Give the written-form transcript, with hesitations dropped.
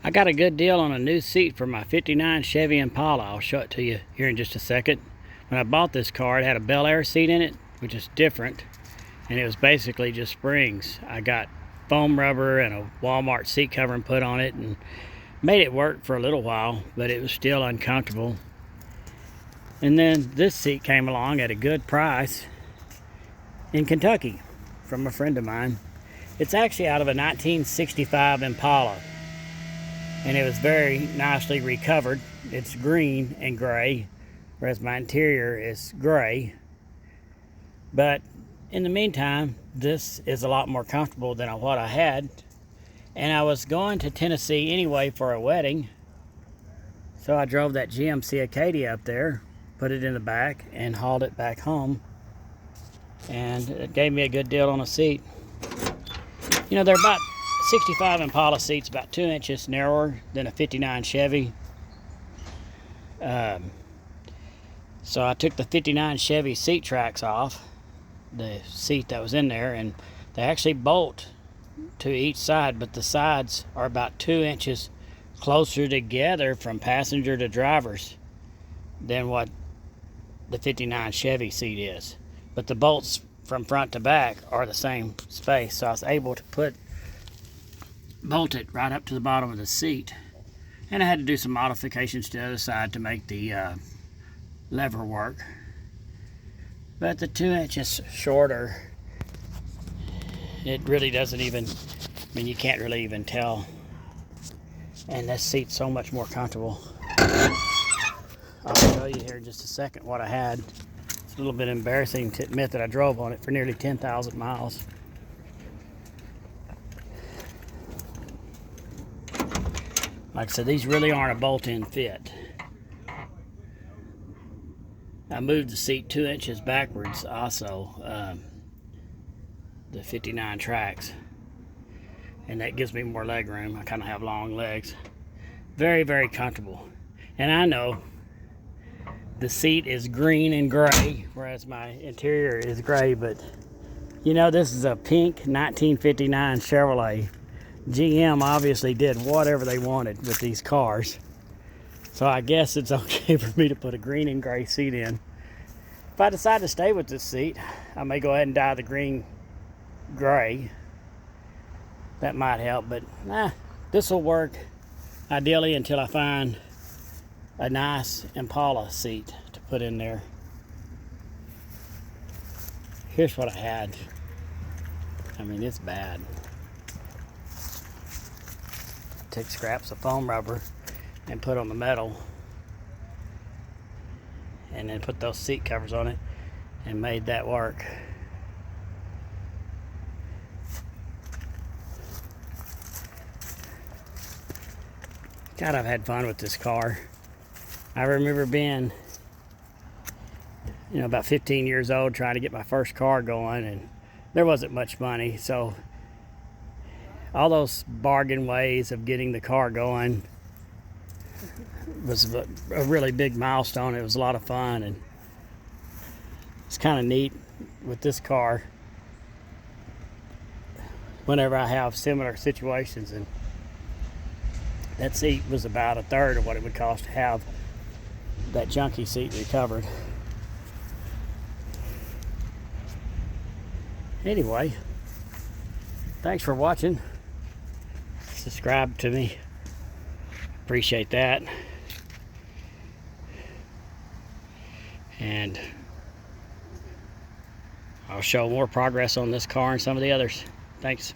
I got a good deal on a new seat for my 59 Chevy Impala. I'll show it to you here in just a second. When I bought this car, it had a Bel Air seat in it, which is different, and it was basically just springs. I got foam rubber and a Walmart seat covering put on it and made it work for a little while, but it was still uncomfortable. And then this seat came along at a good price in Kentucky from a friend of mine. It's actually out of a 1965 Impala, and it was very nicely recovered. It's green and gray, whereas my interior is gray. But in the meantime, this is a lot more comfortable than what I had. And I was going to Tennessee anyway for a wedding, so I drove that GMC Acadia up there, put it in the back, and hauled it back home. And it gave me a good deal on a seat. You know, they're about 65 Impala seats, about 2 inches narrower than a 59 Chevy. So I took the 59 Chevy seat tracks off, the seat that was in there, and they actually bolt to each side, but the sides are about 2 inches closer together from passenger to drivers than what the 59 Chevy seat is. But the bolts from front to back are the same space, so I was able to bolt it right up to the bottom of the seat. And I had to do some modifications to the other side to make the lever work. But the 2 inches shorter, it really doesn't even, I mean, you can't really even tell. And this seat's so much more comfortable. I'll show you here in just a second what I had. It's a little bit embarrassing to admit that I drove on it for nearly 10,000 miles. Like I said, these really aren't a bolt-in fit. I moved the seat 2 inches backwards also, the 59 tracks, and that gives me more leg room. I kind of have long legs. Very, very comfortable. And I know the seat is green and gray, whereas my interior is gray, but you know, this is a pink 1959 Chevrolet. GM obviously did whatever they wanted with these cars, so I guess it's okay for me to put a green and gray seat in. If I decide to stay with this seat, I may go ahead and dye the green gray. That might help, but this will work ideally until I find a nice Impala seat to put in there. Here's what I had. I mean, it's bad. Took scraps of foam rubber and put on the metal, and then put those seat covers on it and made that work. God, I've had fun with this car. I remember being, about 15 years old, trying to get my first car going, and there wasn't much money, so all those bargain ways of getting the car going was a really big milestone. It was a lot of fun, and it's kind of neat with this car whenever I have similar situations. And that seat was about a third of what it would cost to have that junky seat recovered. Anyway, thanks for watching. Subscribe to me. Appreciate that. And I'll show more progress on this car and some of the others. Thanks.